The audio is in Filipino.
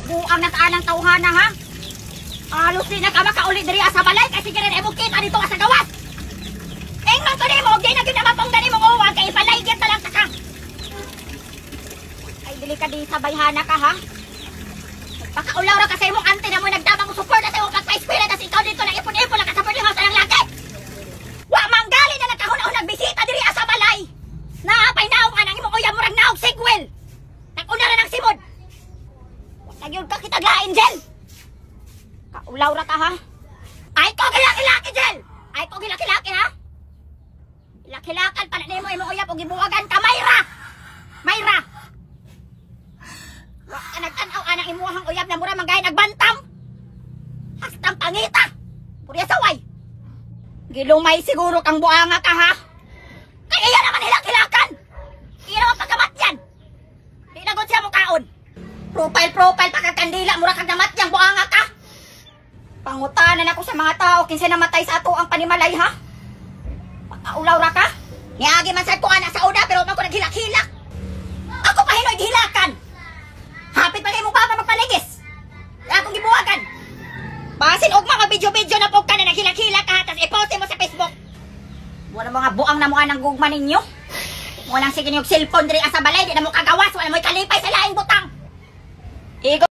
Buang na taan ang tauhana ha. Alos din na ka makauli diri sa balay kasi ganun ay mukita dito sa gawas. Engman ko nimo, di na gyud na mapanggan nimo uwag kay palaygyat ta lang ta ka. Ay dili ka di sa bayhana ka ha. Pakaulaw ra kasi imong ante na mo nagdamang support sa imong pagpa-eskwela tas ikaw dito na ipon-ipon lang ka sa boarding house ng laki. Wa manggali na nagkahon-ahon nagbisita diri sa balay. Naapay naong anang imong uyab murag naog sigwel. Nag-una ra ng simod. Wa gyud ka kitaglain, Jel. Kaulaw ra ka ha. Ay ko gilaki-laki, Jel. Ay ko gilaki-laki ha. Lakilakan pa na nimo imong uyab og gibuwagan ka, Mayra. Mayra. Wa ka nag-an-aw anang imuhang uyab na mura manggahin nagbantam. Hastang pangita. Purya saway. Gilumay siguro kang buanga ka ha. Kaya iya naman hilak-hilakan. Iya naman pagkamat yan. Di na gud siya mukaon. Profile pagkakandila mura kang namat yang buanga ka. Pangutanan ako sa mga tao kinsa namatay sa ato ang panimalay ha. Pakaulaw ra ka. Niagi man sad ko ana sa una pero man ko naghilak-hilak. Ako pa hinoy gihilakan. Hapit pa kay mo papa magpaligis. Akong gibuwagan. Basin og mga video-video na po ka na naghilak-hilak ka tas i-post mo sa Facebook. Wala mga buang na mukha ng gugma ninyo. Walang sige niyong cellphone diri sa balay, di na mo kagawas, wala mo kalipay sa laing butang. Igo